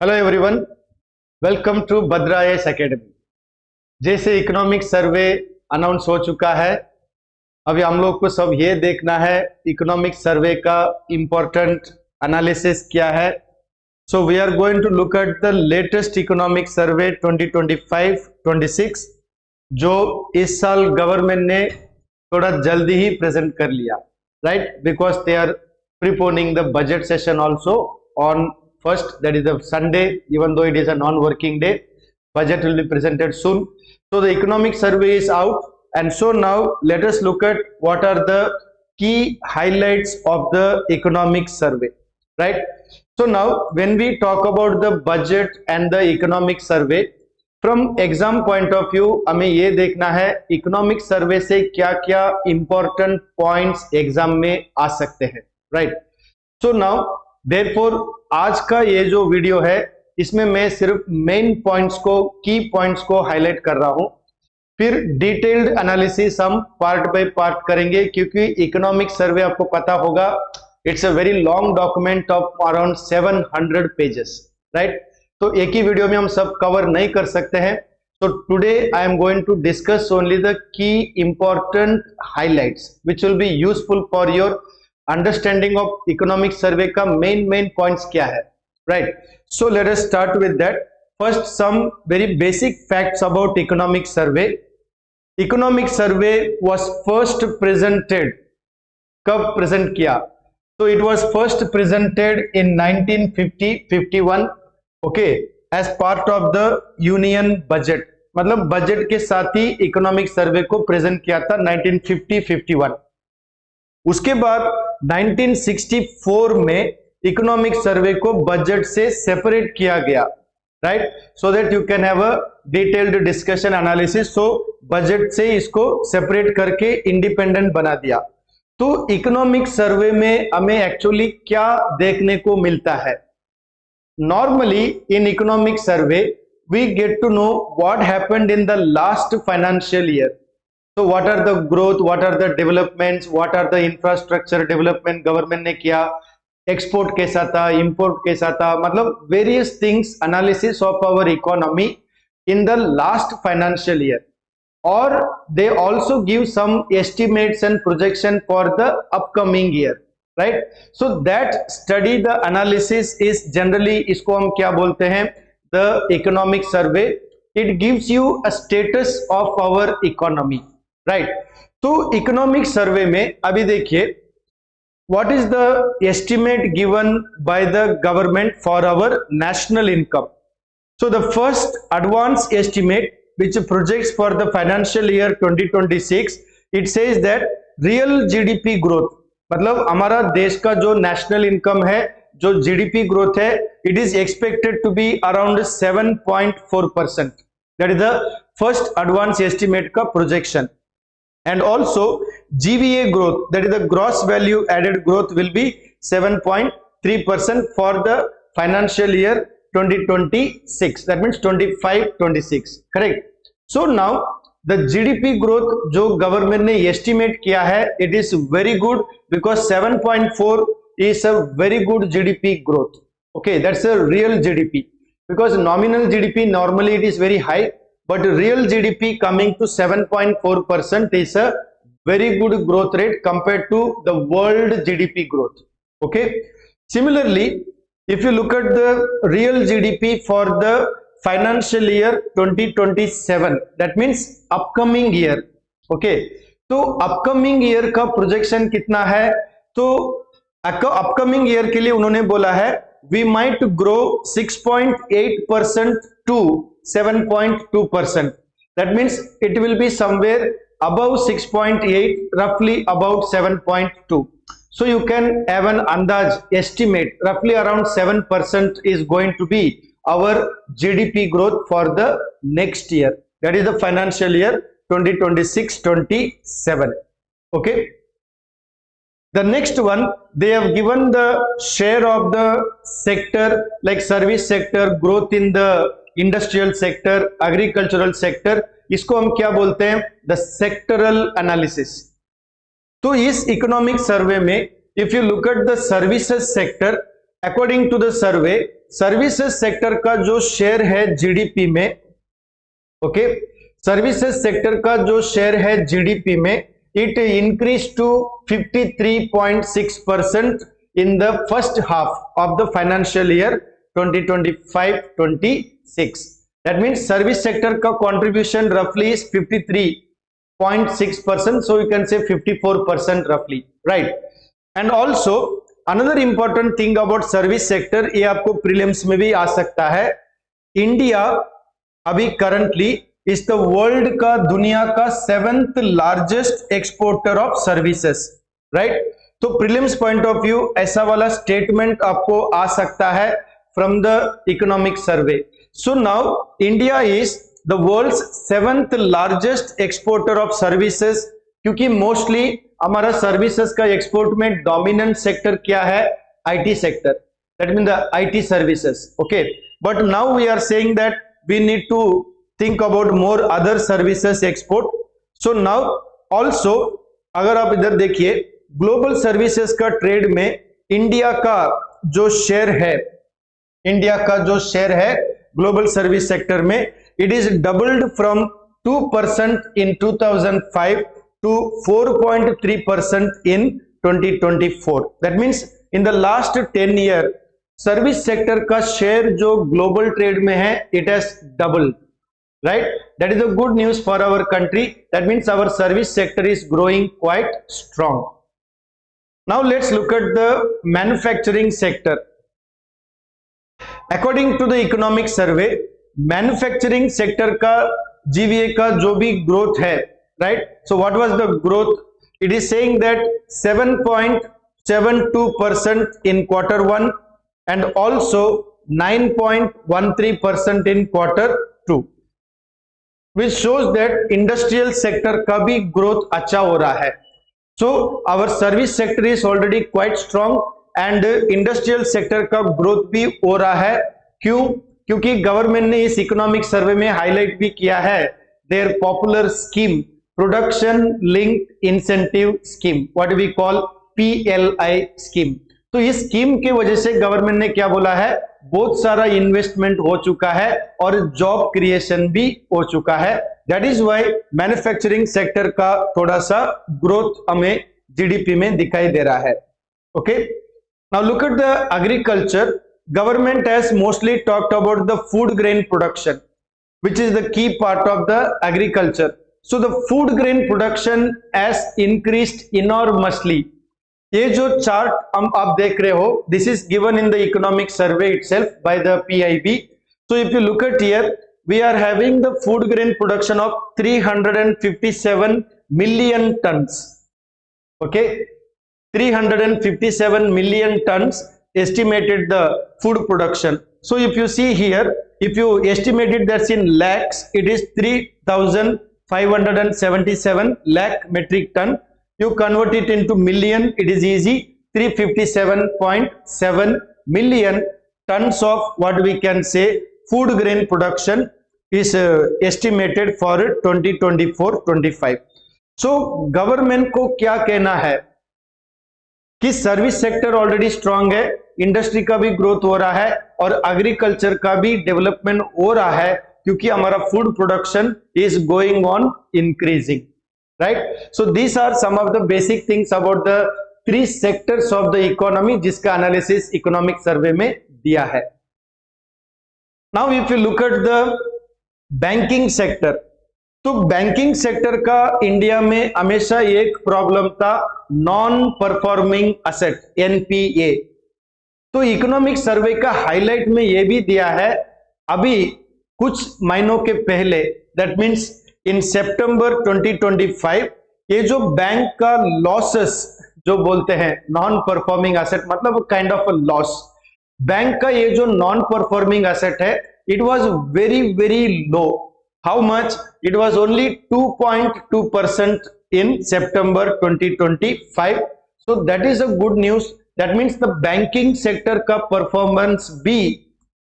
Hello everyone, welcome to Bhadra S academy. जैसे economic survey announce हो चुका है, अभी हम लोग को सब ये देखना है इकोनॉमिक सर्वे का इम्पोर्टेंट एनालिसिस क्या है। So we are going to look at the latest economic survey 2025-26 जो इस साल गवर्नमेंट ने थोड़ा जल्दी ही प्रेजेंट कर लिया, right? Because they are preponing the budget session also on first, that is the Sunday. Even though it is a non-working day, budget will be presented soon. So the economic survey is out, and so now let us look at what are the key highlights of the economic survey, right? So now when we talk about the budget and the economic survey, from exam point of view हमें ये देखना है economic survey से क्या क्या important points exam में आ सकते हैं, right? So now therefore आज का ये जो वीडियो है इसमें मैं सिर्फ मेन पॉइंट्स को, की पॉइंट्स को हाईलाइट कर रहा हूं। फिर डिटेल्ड एनालिसिस हम पार्ट बाय पार्ट करेंगे, क्योंकि इकोनॉमिक सर्वे आपको पता होगा it's a very long document of around 700 pages, right? तो एक ही वीडियो में हम सब कवर नहीं कर सकते हैं। तो today I am going to discuss only the key important highlights which will be useful for your understanding of economic survey का मेन पॉइंट्स क्या है, right? So let us start with that. First, some very basic facts about economic survey. Economic survey was first presented, कब present किया? तो it was first presented in 1950-51, okay, as part of the union budget. मतलब budget के साथ ही economic survey को present किया था 1950-51। उसके बाद 1964 में इकोनॉमिक सर्वे को बजट से सेपरेट किया गया, right? So that you can have a detailed discussion analysis. So budget से इसको सेपरेट करके इंडिपेंडेंट बना दिया। तो इकोनॉमिक सर्वे में हमें एक्चुअली क्या देखने को मिलता है? Normally in economic survey we get to know what happened in the last financial year. So what are the growth, what are the developments, what are the infrastructure development government ने किया, export कैसा था, import कैसा था, मतलब various things analysis of our economy in the last financial year, or they also give some estimates and projection for the upcoming year, right? So that study, the analysis is generally, इसको हम क्या बोलते हैं? The economic survey. It gives you a status of our economy, right? तो economic survey में अभी देखिए, what is the estimate given by the government for our national income? So the first advance estimate which projects for the financial year 2026, it says that real GDP growth, मतलब हमारा देश का जो national income है, जो GDP growth है, it is expected to be around 7.4%। That is the first advance estimate का projection. And also GVA growth, that is the gross value added growth, will be 7.3% for the financial year 2026. That means 25-26, correct? So now the GDP growth जो government ने estimate किया है, it is very good because 7.4 is a very good GDP growth. Okay, that's a real GDP, because nominal GDP normally it is very high, but real GDP coming to 7.4% is a very good growth rate compared to the world GDP growth. Okay, similarly, if you look at the real GDP for the financial year 2027, that means upcoming year, okay, तो upcoming year का projection कितना है? तो upcoming year के लिए उन्होंने बोला है we might grow 6.8% to 7.2%. That means it will be somewhere above 6.8, roughly about 7.2. So you can have an andaj estimate, roughly around 7% is going to be our GDP growth for the next year. That is the financial year 2026-27. Okay. The next one, they have given the share of the sector, like service sector, growth in the industrial sector, agricultural sector. इसको हम क्या बोलते हैं? The sectoral analysis. तो इस economic survey में, if you look at the services sector, according to the survey, services sector का जो शेयर है जीडीपी में, ओके, सर्विसेज सेक्टर का जो शेयर है जीडीपी में, it increase to 53.6% in the first half of the financial year 2025-26. That means service sector का contribution roughly is 53.6%, so you can say 54% roughly, right? And also another important thing about service sector, ये आपको prelims में भी आ सकता है, India अभी currently is the world का, दुनिया का 7th largest exporter of services, right? तो प्रीलिम्स पॉइंट ऑफ व्यू ऐसा वाला स्टेटमेंट आपको आ सकता है from the economic survey. So now India is the world's 7th largest exporter of services, क्योंकि मोस्टली हमारा सर्विसेज का एक्सपोर्ट में डोमिनेंट सेक्टर क्या है, IT sector, that mean the IT services, okay. But now we are saying that we need to think about more other services export. So now also अगर आप इधर देखिए, global services का trade में India का जो शेयर है, India का जो शेयर है ग्लोबल सर्विस सेक्टर में, it is doubled from 2% in 2005 to 4.3% in 2024. That means in the last 10 year service sector का शेयर जो ग्लोबल ट्रेड में है, it has doubled, right? That is a good news for our country. That means our service sector is growing quite strong. Now let's look at the manufacturing sector. According to the economic survey, manufacturing sector का GVA का जो भी growth है, right? So what was the growth? It is saying that 7.72% in Q1 and also 9.13% in Q2, which shows that industrial sector का भी growth अच्छा हो रहा है. So our service sector is already quite strong and industrial sector का growth भी हो रहा है. क्यों? क्योंकि गवर्नमेंट ने इस इकोनॉमिक सर्वे में हाईलाइट भी किया है their popular scheme, production linked incentive scheme, what we call PLI scheme. तो इस स्कीम के वजह से गवर्नमेंट ने क्या बोला है, बहुत सारा इन्वेस्टमेंट हो चुका है और जॉब क्रिएशन भी हो चुका है. That is why manufacturing sector का थोड़ा सा ग्रोथ हमें जीडीपी में दिखाई दे रहा है. Okay, now look at the agriculture. Government has mostly talked about the food grain production, which is the key part of the agriculture. So the food grain production has increased enormously. ये जो chart हम आप देख रहे हो, this is given in the economic survey itself by the PIB. So if you look at here, we are having the food grain production of 357 million tons. Okay, 357 million tons estimated the food production. So if you see here, if you estimate it, that's in lakhs, it is 3,577 lakh metric ton. You convert it into million, it is easy, 357.7 million tons of what we can say food grain production is estimated for 2024-25. So government को क्या कहना है कि service sector already strong है, industry का भी growth हो रहा है और एग्रीकल्चर का भी डेवलपमेंट हो रहा है, क्योंकि हमारा food production is going on increasing. Right? So these are some of the basic things about the 3 sectors of the economy जिसका एनालिसिस इकोनॉमिक सर्वे में दिया है. Now if you look at the banking sector, तो banking sector का India में हमेशा एक problem था, नॉन परफॉर्मिंग असेट, NPA. तो इकोनॉमिक सर्वे का हाईलाइट में ये भी दिया है अभी कुछ महीनों के पहले, दैट मीन्स इन सितंबर 2025, ये जो बैंक का लॉसेस जो बोलते हैं नॉन परफॉर्मिंग एसेट, मतलब kind of a loss, bank का ये जो नॉन परफॉर्मिंग एसेट है, it was very very low. How much? It was only 2.2% in September 2025. So that is a good news. That means the banking sector का performance भी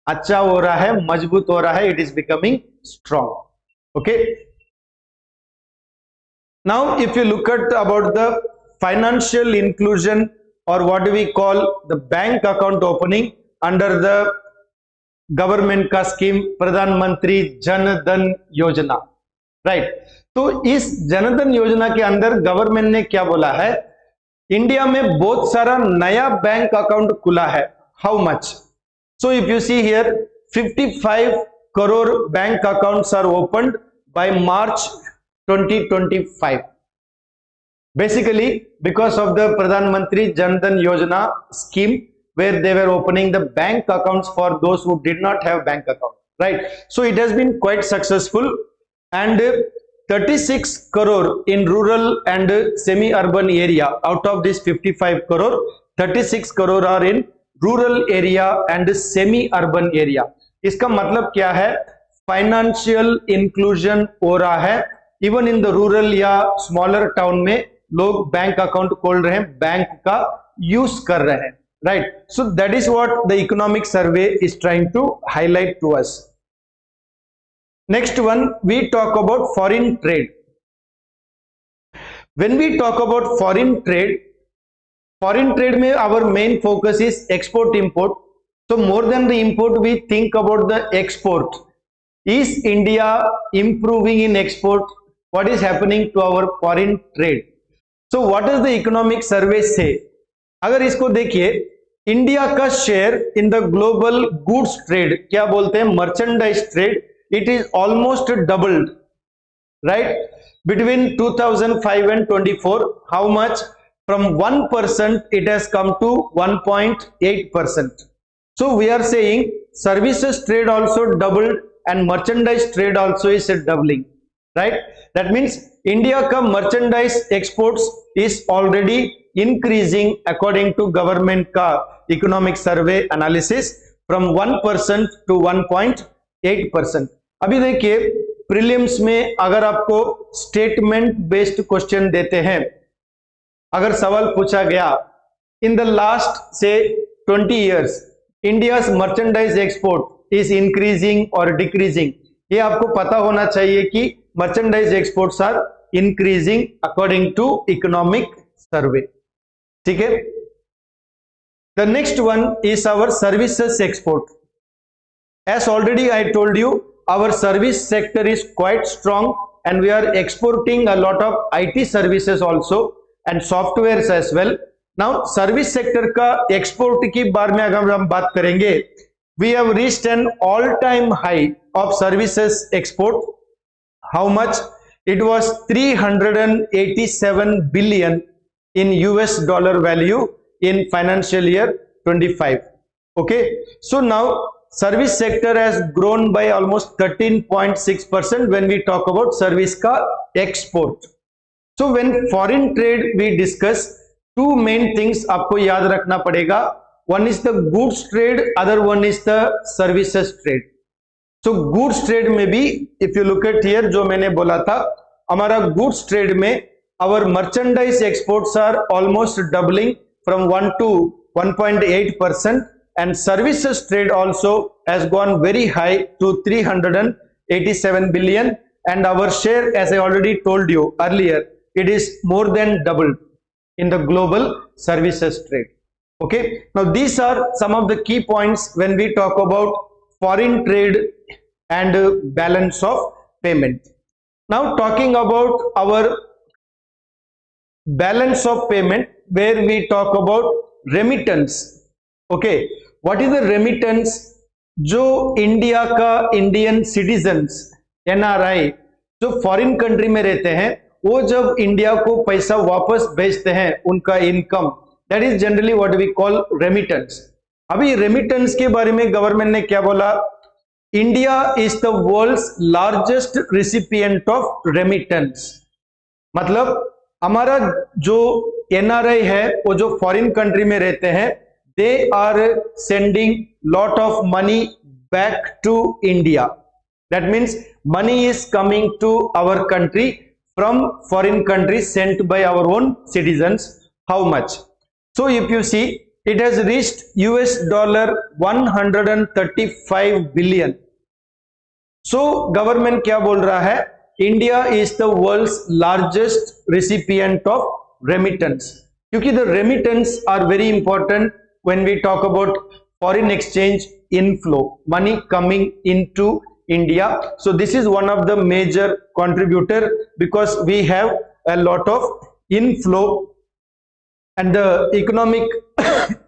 अच्छा हो रहा है, मजबूत हो रहा है, it is becoming strong. Okay, now if you look at about the financial inclusion or what we call the bank account opening under the government का स्कीम प्रधानमंत्री जन धन योजना, राइट। तो इस जन धन योजना के अंदर गवर्नमेंट ने क्या बोला है, इंडिया में बहुत सारा नया बैंक अकाउंट खुला है। How much? So if you see here 55 crore bank accounts are opened by March 2025, basically because of the Pradhan Mantri Jan Dhan Yojana scheme, where they were opening the bank accounts for those who did not have bank account, right? So it has been quite successful, and 36 crore in rural and semi-urban area. Out of this 55 crore, 36 crore are in rural area and semi-urban area. इसका मतलब क्या है, financial inclusion हो रहा है, even in the rural या smaller town में लोग बैंक अकाउंट खोल रहे हैं, बैंक का यूज कर रहे हैं, right. So that is what the economic survey is trying to highlight to us. Next one, we talk about foreign trade. When we talk about foreign trade में our main focus is export import. So more than the import, we think about the export. Is India improving in export? What is happening to our foreign trade? So what does the economic survey say? अगर इसको देखिए, India का share in the global goods trade, क्या बोलते हैं, merchandise trade, it is almost doubled, right, between 2005 and 24. How much? From 1% it has come to 1.8%. So we are saying services trade also doubled and merchandise trade also is doubling, right? That means India ka merchandise exports is already increasing according to government ka economic survey analysis from 1% to 1.8%. अभी देखिए prelims में अगर आपको statement based question देते हैं, अगर सवाल पूछा गया इन द लास्ट से 20 years India's merchandise export is increasing or decreasing, ये आपको पता होना चाहिए कि merchandise exports are increasing according to economic survey, ठीक है। The next one is our services export. As already I told you, our service sector is quite strong and we are exporting a lot of IT services also and softwares as well. Now service sector का export की बारे में अगर हम बात करेंगे, we have reached an all time high of services export. How much? It was 387 billion in US dollar value in financial year 25. Okay, so now service sector has grown by almost 13.6% when we talk about service का export. So when foreign trade we discuss, two main things आपको याद रखना पड़ेगा. One is the goods trade, other one is the services trade. So goods trade में भी if you look at here, जो मैंने बोला था, हमारा goods trade में our merchandise exports are almost doubling from 1 to 1.8%, and services trade also has gone very high to 387 billion, and our share, as I already told you earlier, it is more than doubled in the global services trade. Okay, now these are some of the key points when we talk about foreign trade and balance of payment. Now talking about our balance of payment, where we talk about remittance. Okay, what is the remittance? जो India का Indian citizens NRI जो foreign country में रहते हैं, वो जब India को पैसा वापस भेजते हैं, उनका income, that is generally what we call remittance. अभी रेमिटेंस के बारे में गवर्नमेंट ने क्या बोला? India is the world's largest recipient of remittance. मतलब हमारा जो NRI है, वो जो फॉरेन कंट्री में रहते हैं, they are sending lot of money back to India. That means money is coming to our country from foreign countries sent by our own citizens. How much? So if you see, it has reached US dollar 135 billion. So government क्या बोल रहा है? India is the world's largest recipient of remittance. क्योंकि the remittance are very important when we talk about foreign exchange, inflow, money coming into India. So this is one of the major contributor, because we have a lot of inflow, and the economic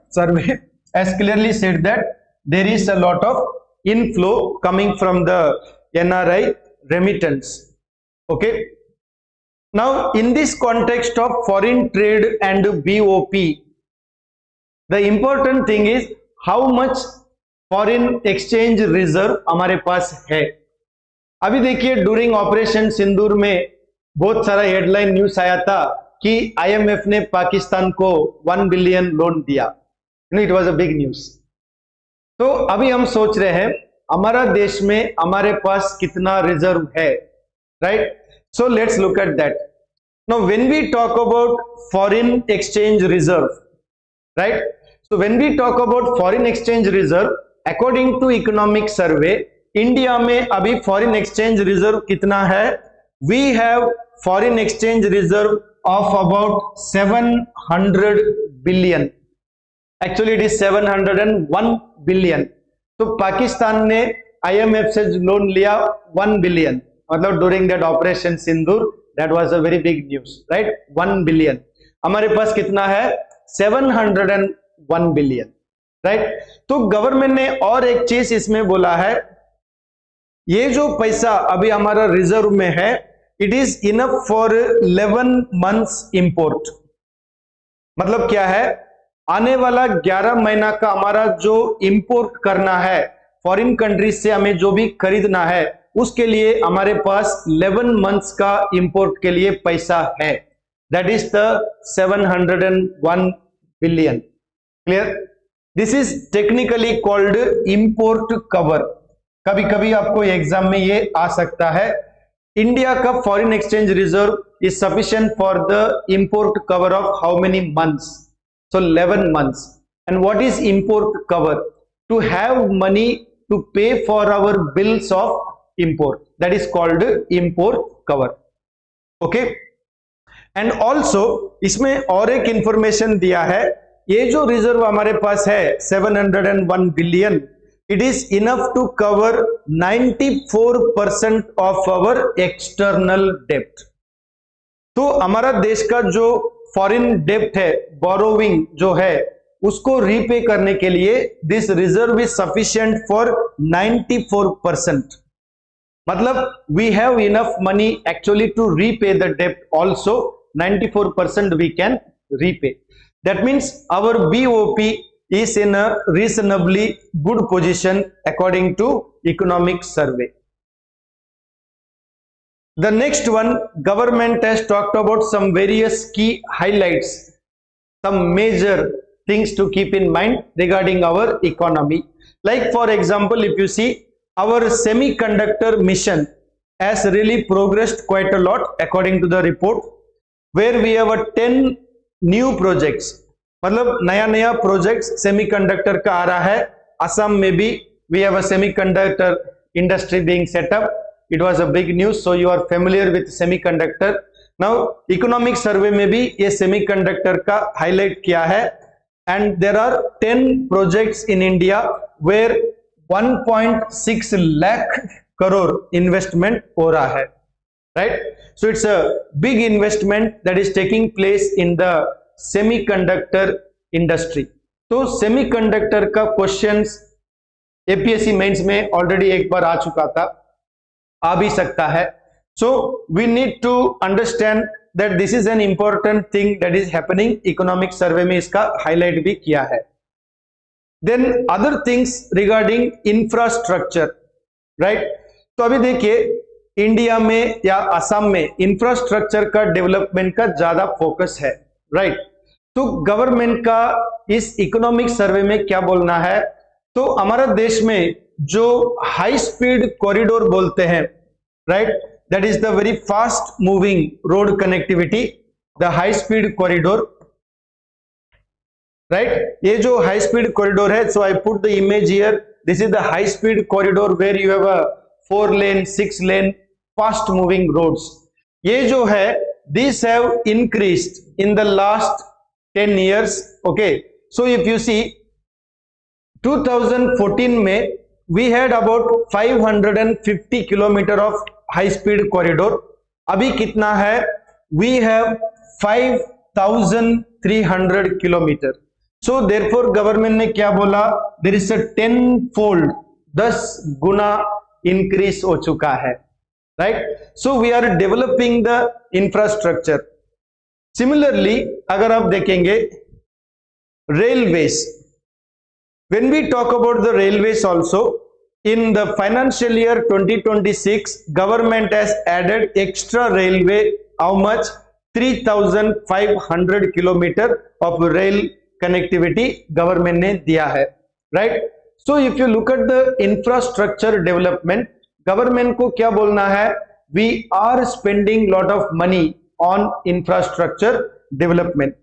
survey has clearly said that there is a lot of inflow coming from the NRI remittance. Okay, now in this context of foreign trade and BOP, the important thing is how much foreign exchange reserve हमारे पास है. अभी देखिए, during operation सिंदूर में बहुत सारा headline news आया था कि IMF ने पाकिस्तान को 1 बिलियन लोन दिया. It was a big news. तो अभी हम सोच रहे हैं हमारा देश में हमारे पास कितना रिजर्व है, right? So let's look at that. Now when we talk about foreign exchange reserve, right? So when we talk about foreign exchange reserve, according to economic survey, India में अभी foreign exchange reserve कितना है? We have foreign exchange reserve of about 700 billion. Actually it is 701 billion. तो पाकिस्तान ने IMF से loan लिया 1 billion. मतलब during that operation Sindoor, that was a very big news, right? 1 billion. हमारे पास कितना है? 701 बिलियन, राइट? तो गवर्नमेंट ने और एक चीज इसमें बोला है, ये जो पैसा अभी हमारा रिजर्व में है, it is enough for 11 months import. मतलब क्या है? आने वाला 11 महीना का हमारा जो इंपोर्ट करना है फॉरेन कंट्रीज से, हमें जो भी खरीदना है, उसके लिए हमारे पास 11 मंथ्स का इंपोर्ट के लिए पैसा है. That is the 701 billion. Clear? This is technically called import cover. कभी कभी आपको एग्जाम में ये आ सकता है. इंडिया का foreign exchange reserve is sufficient for the import cover of how many months? So 11 months. And what is import cover? To have money to pay for our bills of import. That is called import cover. Okay? And also इसमें और एक information दिया है, ये जो reserve हमारे पास है 701 billion, it is enough to cover 94% of our external डेप्ट. तो हमारा देश का जो फॉरेन डेप्ट है, बोरोविंग जो है, उसको रीपे करने के लिए this reserve is sufficient for 94%. मतलब we have enough money actually to repay the डेप्ट also. 94% we can repay. That means our BOP is in a reasonably good position according to economic survey. The next one, government has talked about some various key highlights, some major things to keep in mind regarding our economy. Like for example, if you see, our semiconductor mission has really progressed quite a lot according to the report, where we have a 10 new projects. मतलब नया नया projects semiconductor का आ रहा है. असम में भी we have a semiconductor industry being set up. It was a big news, so you are familiar with semiconductor. Now economic survey में भी ये सेमीकंडक्टर का हाईलाइट किया है, and there are 10 projects in India where 1.6 lakh crore investment हो रहा है, right? So it's a big investment that is taking place in the semiconductor industry. तो semiconductor का questions APSC मेंस में ऑलरेडी एक बार आ चुका था, आ भी सकता है. So we need to understand that this is an important thing that is happening. Economic survey में इसका highlight भी किया है. Then other things regarding infrastructure, right? तो अभी देखिए, इंडिया में या असम में इंफ्रास्ट्रक्चर का डेवलपमेंट का ज्यादा फोकस है, राइट? तो गवर्नमेंट का इस इकोनॉमिक सर्वे में क्या बोलना है? तो हमारा देश में जो हाई स्पीड कॉरिडोर बोलते हैं, right, that is the very fast moving road connectivity, the high speed corridor, right? ये जो हाई स्पीड कॉरिडोर है, so I put the image here. This is the high speed corridor where you have a 4 lane 6 lane fast moving roads. ये जो है, these have increased in the last 10 years. Okay, so if you see, 2014 में we had about 550 kilometre of high speed corridor, अभी कितना है, we have 5300 kilometre. So therefore government ने क्या बोला, देयर इज अ 10-fold 10 गुना इंक्रीज हो चुका है, right. So we are developing the infrastructure. Similarly अगर आप देखेंगे railways, when we talk about the railways also, in the financial year 2026 government has added extra railway, how much, 3500 kilometer of rail connectivity government ने दिया है, right. So if you look at the infrastructure development, government को क्या बोलना है, we are spending lot of money on infrastructure development.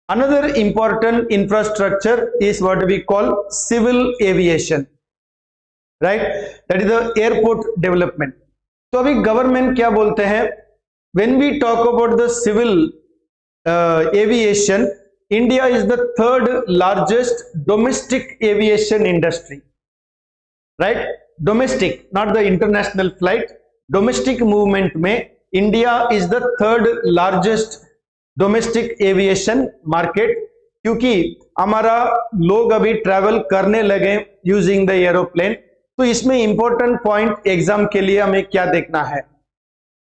Another important infrastructure is what we call civil aviation, right, that is the airport development. तो अभी government क्या बोलते हैं, when we talk about the civil aviation, India is the third largest domestic aviation industry, right. Domestic, not the international flight, domestic movement में India is the third largest domestic aviation market, क्योंकि हमारा लोग अभी travel करने लगे using the aeroplane. तो इसमें important point exam के लिए हमें क्या देखना है,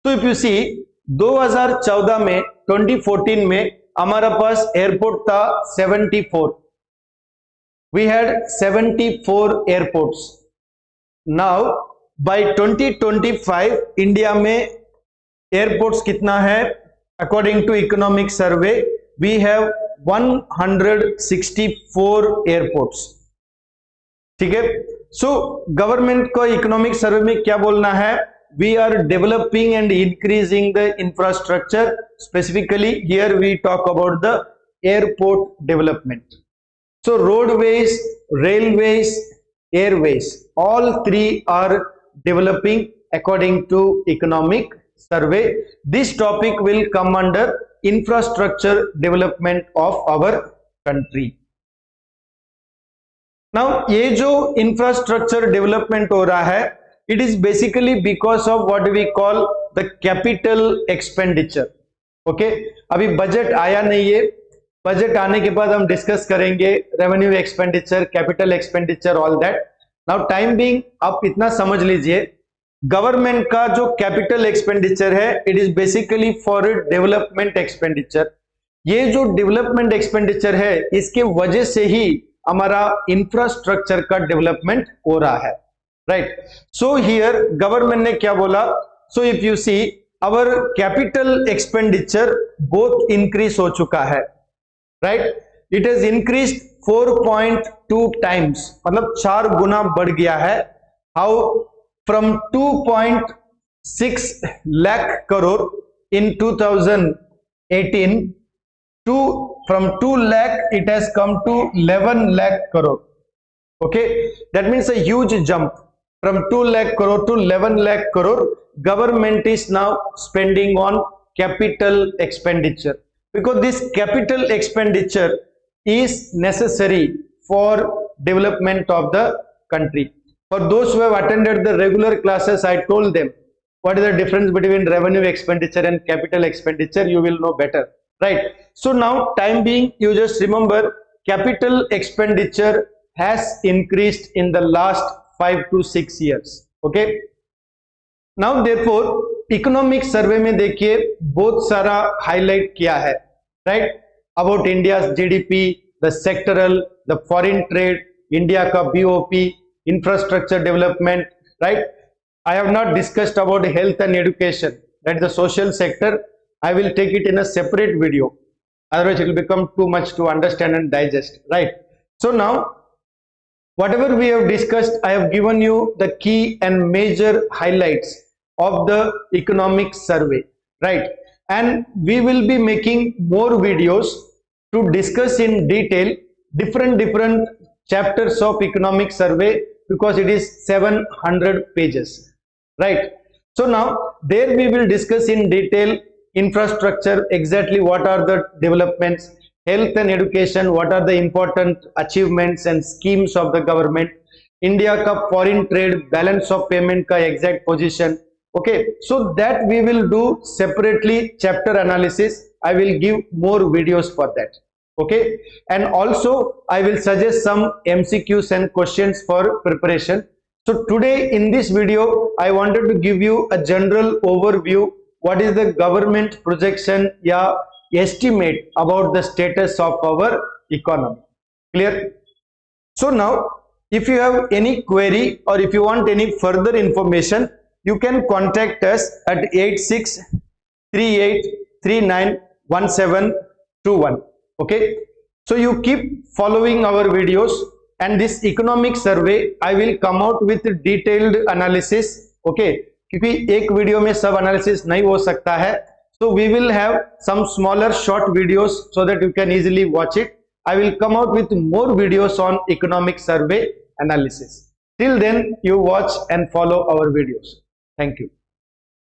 तो इफ यू सी 2014 में 2014 में हमारा पास एयरपोर्ट था 74, we had 74 airports. Now by 2025 India में एयरपोर्ट्स कितना है, according to economic survey we have 164 airports, ठीक है. सो गवर्नमेंट को इकोनॉमिक सर्वे में क्या बोलना है, we are developing and increasing the infrastructure, specifically here we talk about the airport development. So roadways, railways, airways, all three are developing according to economic survey. This topic will come under infrastructure development of our country. Now ये जो infrastructure development हो रहा है, it is basically because of what we call the capital expenditure. Okay, अभी budget आया नहीं है, budget आने के बाद हम डिस्कस करेंगे revenue expenditure, capital expenditure, all that. Now time being आप इतना समझ लीजिए, गवर्नमेंट का जो कैपिटल एक्सपेंडिचर है it is basically for development expenditure. ये जो डेवलपमेंट एक्सपेंडिचर है इसके वजह से ही हमारा इंफ्रास्ट्रक्चर का डेवलपमेंट हो रहा है, राइट. सो हियर गवर्नमेंट ने क्या बोला, so if you see our capital expenditure both increase हो चुका है, right. It has increased 4.2 times, मतलब 4 गुना बढ़ गया है. How, from 2.6 lakh crore in 2018 to from 2 lakh it has come to 11 lakh crore. Okay, that means a huge jump from 2 lakh crore to 11 lakh crore. Government is now spending on capital expenditure because this capital expenditure is necessary for development of the country. For those who have attended the regular classes, I told them what is the difference between revenue expenditure and capital expenditure. You will know better, right. So now time being, you just remember capital expenditure has increased in the last 5 to 6 years. Okay, now therefore economic survey में देखिए बहुत सारा highlight किया है, right, about India's GDP, the sectoral, the foreign trade, India का BOP, infrastructure development, right. I have not discussed about health and education, that is the social sector. I will take it in a separate video, otherwise it will become too much to understand and digest, right. So now whatever we have discussed, I have given you the key and major highlights of the economic survey, right. And we will be making more videos to discuss in detail different chapters of economic survey, because it is 700 pages, right. So now there we will discuss in detail infrastructure, exactly what are the developments, health and education, what are the important achievements and schemes of the government, India का foreign trade, balance of payment का exact position. Okay, so that we will do separately chapter analysis. I will give more videos for that. Okay, and also I will suggest some MCQs and questions for preparation. So today in this video I wanted to give you a general overview what is the government projection या estimate about the status of our economy. Clear? So now if you have any query or if you want any further information, you can contact us at 8638391721. Okay, so you keep following our videos, and this economic survey I will come out with detailed analysis. Okay, क्योंकि एक video में सब analysis नहीं हो सकता है, so we will have some smaller short videos so that you can easily watch it. I will come out with more videos on economic survey analysis. Till then, you watch and follow our videos. Thank you.